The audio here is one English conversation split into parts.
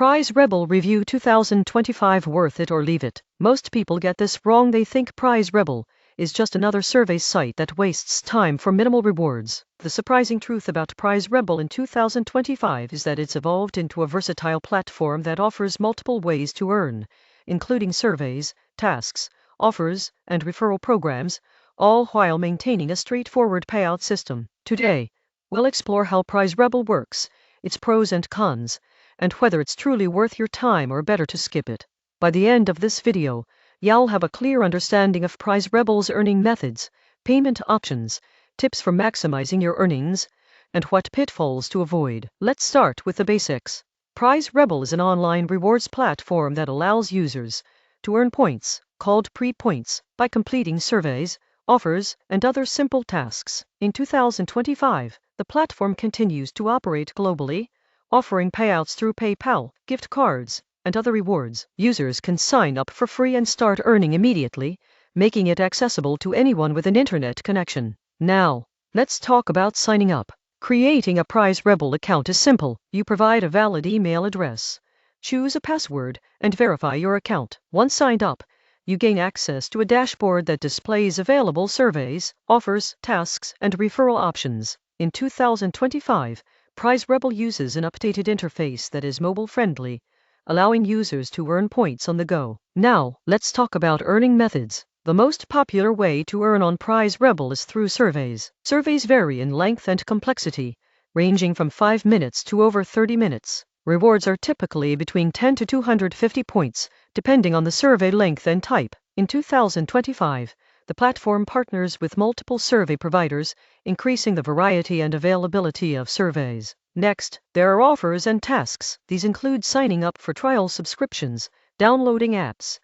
Prize Rebel Review 2025 Worth it or leave it? Most people get this wrong. They think Prize Rebel is just another survey site that wastes time for minimal rewards. The surprising truth about Prize Rebel in 2025 is that it's evolved into a versatile platform that offers multiple ways to earn, including surveys, tasks, offers, and referral programs, all while maintaining a straightforward payout system. Today, we'll explore how Prize Rebel works, its pros and cons, and whether it's truly worth your time or better to skip it. By the end of this video, you'll have a clear understanding of Prize Rebel's earning methods, payment options, tips for maximizing your earnings, and what pitfalls to avoid. Let's start with the basics. Prize Rebel is an online rewards platform that allows users to earn points, called pre-points, by completing surveys, offers, and other simple tasks. In 2025, the platform continues to operate globally, offering payouts through PayPal, gift cards, and other rewards. Users can sign up for free and start earning immediately, making it accessible to anyone with an internet connection. Now, let's talk about signing up. Creating a Prize Rebel account is simple. You provide a valid email address, choose a password, and verify your account. Once signed up, you gain access to a dashboard that displays available surveys, offers, tasks, and referral options. In 2025, Prize Rebel uses an updated interface that is mobile-friendly, allowing users to earn points on the go. Now, let's talk about earning methods. The most popular way to earn on Prize Rebel is through surveys. Surveys vary in length and complexity, ranging from 5 minutes to over 30 minutes. Rewards are typically between 10 to 250 points, depending on the survey length and type. In 2025, the platform partners with multiple survey providers, increasing the variety and availability of surveys. Next, there are offers and tasks. These include signing up for trial subscriptions, downloading apps,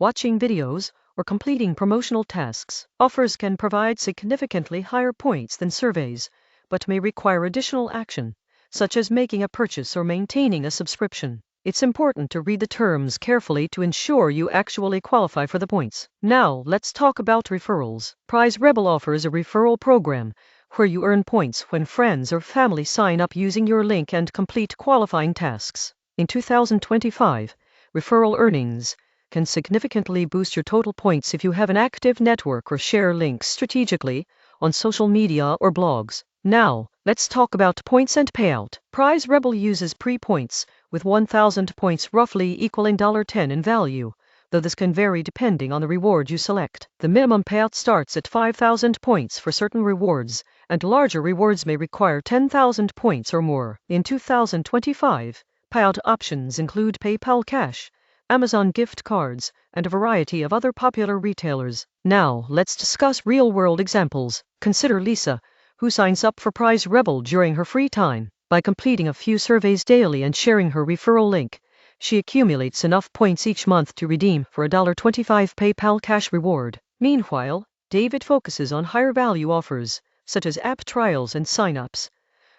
watching videos, or completing promotional tasks. Offers can provide significantly higher points than surveys, but may require additional action, such as making a purchase or maintaining a subscription. It's important to read the terms carefully to ensure you actually qualify for the points. Now, let's talk about referrals. Prize Rebel offers a referral program where you earn points when friends or family sign up using your link and complete qualifying tasks. In 2025, referral earnings can significantly boost your total points if you have an active network or share links strategically on social media or blogs. Now, let's talk about points and payout. Prize Rebel uses pre-points, with 1,000 points roughly equaling $10 in value, though this can vary depending on the reward you select. The minimum payout starts at 5,000 points for certain rewards, and larger rewards may require 10,000 points or more. In 2025, payout options include PayPal Cash, Amazon gift cards, and a variety of other popular retailers. Now, let's discuss real-world examples. Consider Lisa, who signs up for Prize Rebel during her free time. By completing a few surveys daily and sharing her referral link, she accumulates enough points each month to redeem for a $25 PayPal Cash reward. Meanwhile, David focuses on higher value offers, such as app trials and sign-ups,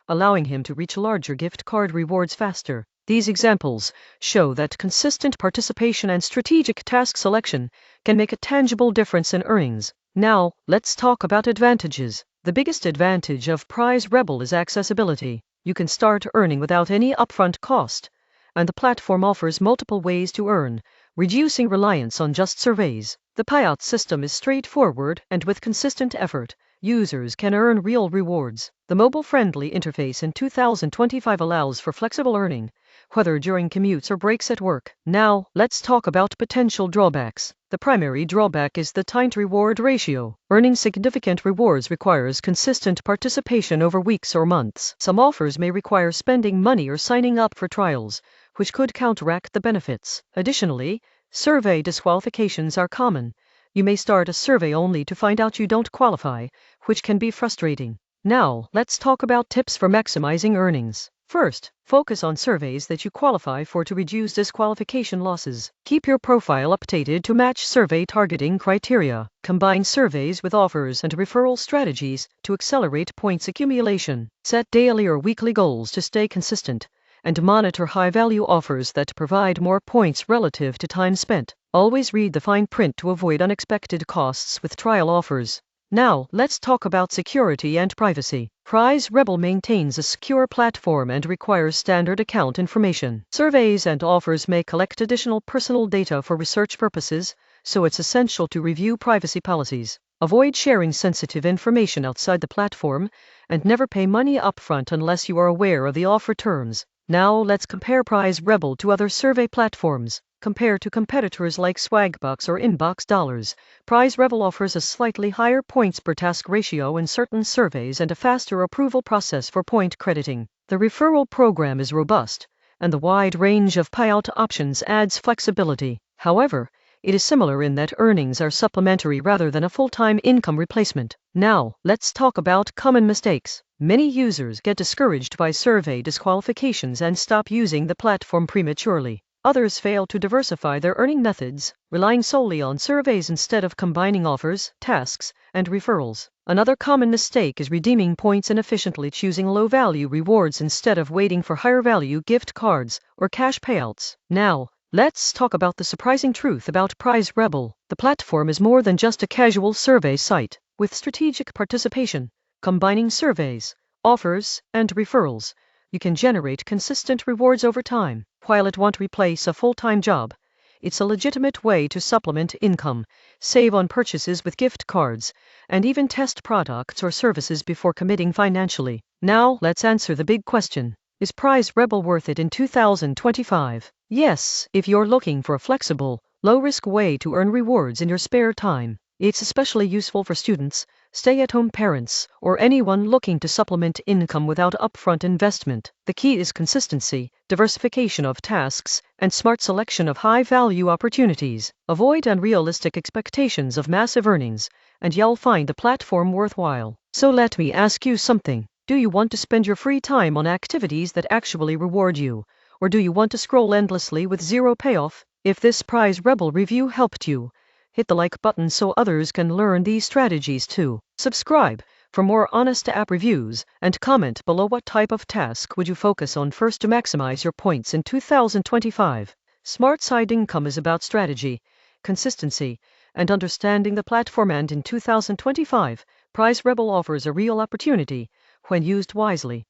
allowing him to reach larger gift card rewards faster. These examples show that consistent participation and strategic task selection can make a tangible difference in earnings. Now, let's talk about advantages. The biggest advantage of Prize Rebel is accessibility. You can start earning without any upfront cost, and the platform offers multiple ways to earn, reducing reliance on just surveys. The payout system is straightforward, and with consistent effort, users can earn real rewards. The mobile-friendly interface in 2025 allows for flexible earning, whether during commutes or breaks at work. Now, let's talk about potential drawbacks. The primary drawback is the time-to-reward ratio. Earning significant rewards requires consistent participation over weeks or months. Some offers may require spending money or signing up for trials, which could counteract the benefits. Additionally, survey disqualifications are common. You may start a survey only to find out you don't qualify, which can be frustrating. Now, let's talk about tips for maximizing earnings. First, focus on surveys that you qualify for to reduce disqualification losses. Keep your profile updated to match survey targeting criteria. Combine surveys with offers and referral strategies to accelerate points accumulation. Set daily or weekly goals to stay consistent, and monitor high-value offers that provide more points relative to time spent. Always read the fine print to avoid unexpected costs with trial offers. Now, let's talk about security and privacy. Prize Rebel maintains a secure platform and requires standard account information. Surveys and offers may collect additional personal data for research purposes, so it's essential to review privacy policies. Avoid sharing sensitive information outside the platform, and never pay money upfront unless you are aware of the offer terms. Now, let's compare Prize Rebel to other survey platforms. Compared to competitors like Swagbucks or Inbox Dollars, Prize Rebel offers a slightly higher points per task ratio in certain surveys and a faster approval process for point crediting. The referral program is robust, and the wide range of payout options adds flexibility. However, it is similar in that earnings are supplementary rather than a full-time income replacement. Now, let's talk about common mistakes. Many users get discouraged by survey disqualifications and stop using the platform prematurely. Others fail to diversify their earning methods, relying solely on surveys instead of combining offers, tasks, and referrals. Another common mistake is redeeming points inefficiently, choosing low-value rewards instead of waiting for higher-value gift cards or cash payouts. Now, let's talk about the surprising truth about Prize Rebel. The platform is more than just a casual survey site. With strategic participation, combining surveys, offers, and referrals, you can generate consistent rewards over time. While it won't replace a full-time job, it's a legitimate way to supplement income, save on purchases with gift cards, and even test products or services before committing financially. Now, let's answer the big question. Is Prize Rebel worth it in 2025? Yes, if you're looking for a flexible, low-risk way to earn rewards in your spare time. It's especially useful for students, stay-at-home parents, or anyone looking to supplement income without upfront investment. The key is consistency, diversification of tasks, and smart selection of high-value opportunities. Avoid unrealistic expectations of massive earnings, and you'll find the platform worthwhile. So let me ask you something. Do you want to spend your free time on activities that actually reward you, or do you want to scroll endlessly with zero payoff? If this Prize Rebel review helped you, hit the like button so others can learn these strategies too. Subscribe for more honest app reviews, and comment below what type of task would you focus on first to maximize your points in 2025. Smart Side Income is about strategy, consistency, and understanding the platform, and in 2025, Prize Rebel offers a real opportunity when used wisely.